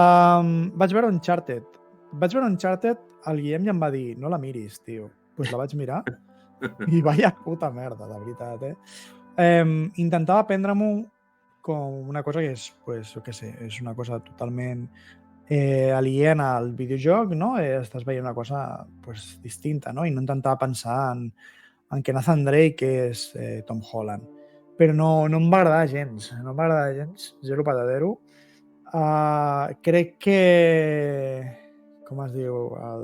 Vaig veure Uncharted. El Guillem ja em va dir, no la miris, tio. Pues la vaig mirar i vaya puta merda, de veritat, intentava prendre-m'ho com una cosa que és, pues, jo què sé, és una cosa totalment aliena al videojoc, no? Estàs veient una cosa pues, distinta, no? I no intentava pensar en que Nathan Drake és Tom Holland. Però no em va agradar gens, zero patadero. Crec que, com es diu, el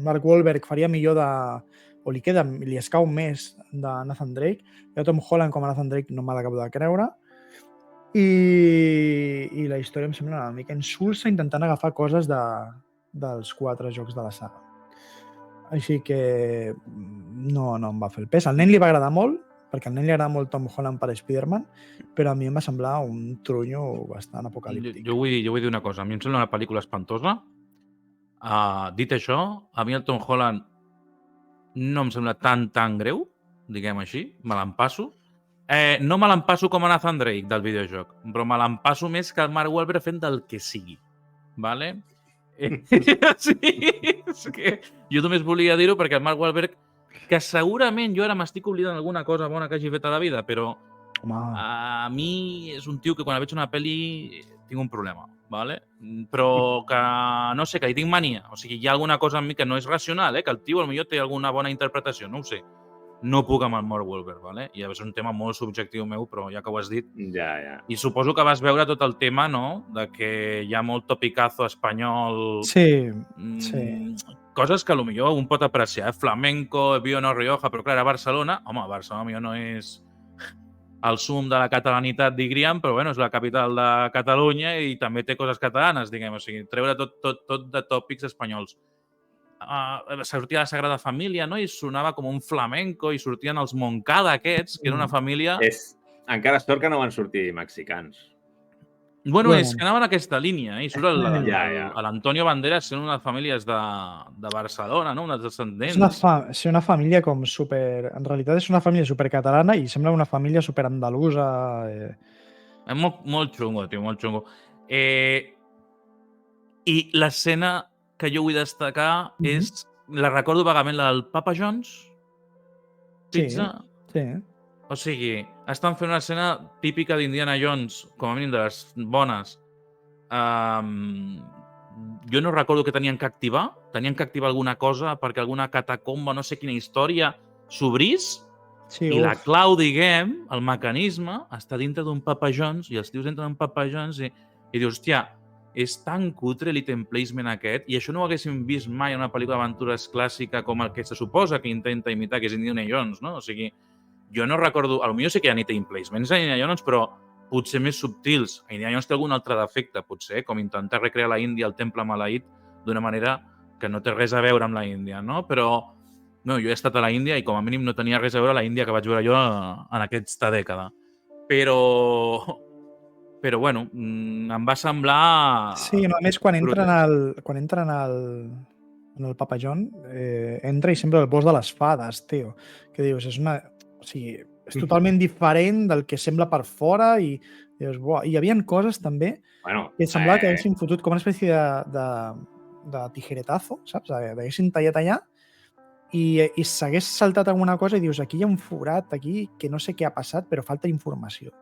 Mark Wahlberg faria millor o li escau més de Nathan Drake. Jo Tom Holland com a Nathan Drake no me l'acabo de creure. I la història em sembla una mica insulsa intentant agafar coses dels 4 jocs de la saga. Així que no em va fer el pes. Al nen li va agradar molt, perquè al nen li agrada molt Tom Holland per Spider-Man, però a mi em va semblar un trunyo bastant apocalíptic. Jo vull dir una cosa. A mi em sembla una pel·lícula espantosa. Dit això, a mi el Tom Holland no em sembla tan greu, diguem així, me l'empasso. No me l'empasso com a Nathan Drake del videojoc, però me l'empasso més que el Mark Wahlberg fent del que sigui. Vale? Sí, és que jo només volia dir-ho perquè el Mark Wahlberg, que segurament jo ara m'estic oblidant alguna cosa bona que hagi fet a la vida, però a mi és un tio que quan veig una pel·li tinc un problema, vale? Però que, no sé, que hi tinc mania. O sigui, hi ha alguna cosa en mi que no és racional, que el tio potser té alguna bona interpretació, no ho sé. No puc amb el Mark Wahlberg, vale? I és un tema molt subjectiu meu, però ja que ho has dit... Ja. I suposo que vas veure tot el tema, no?, de que hi ha molt topicazo espanyol... Sí. Coses que potser un pot apreciar, flamenco, Vio no Rioja, però clar, a Barcelona... Home, Barcelona potser no és el sum de la catalanitat, diríem, però bueno, és la capital de Catalunya i també té coses catalanes, diguem. O sigui, treure tot de tòpics espanyols. Sortia la Sagrada Família, no? I sonava com un flamenco i sortien els Moncada aquests, que era una família... Encara sort que no van sortir mexicans. Bueno, és que anaven a aquesta línia, i surt l'Antonio Banderas sent unes famílies de Barcelona, no? Unes descendents. És una família com super... En realitat és una família supercatalana i sembla una família superandalusa. És molt xungo, tio, molt xungo. I l'escena que jo vull destacar és... La recordo vagament, la del Papa John's Pizza. Sí. O sigui, estan fent una escena típica d'Indiana Jones, com a mínim de les bones. Jo no recordo que tenien que activar. Tenien que activar alguna cosa perquè alguna catacomba, no sé quina història, s'obrís. I la clau, diguem, el mecanisme, està dintre d'un Papa John's i els tios entren en Papa John's i dius, hòstia, és tan cutre l'item placement aquest, i això no ho haguéssim vist mai en una pel·lícula d'aventures clàssica com el que se suposa que intenta imitar, que és Indiana Jones, no? O sigui, jo no recordo... Potser sí que hi ha item placements a Indiana Jones, però potser més subtils. A Indiana Jones té algun altre defecte, potser, com intentar recrear la Índia, el temple maleït, d'una manera que no té res a veure amb la Índia, no? Però jo he estat a la Índia i com a mínim no tenia res a veure la Índia que vaig veure jo en aquesta dècada. Però bueno, em va semblar... Sí, a més, quan entren en el Papa John, entra i sempre el bosc de les fades, tio. Que dius, és totalment diferent del que sembla per fora i dius, buah. I hi havia coses també que semblava que haguessin fotut com una espècie de tijeretazo, saps? Haguessin tallat allà i s'hagués saltat alguna cosa i dius, aquí hi ha un forat, aquí, que no sé què ha passat, però falta informació.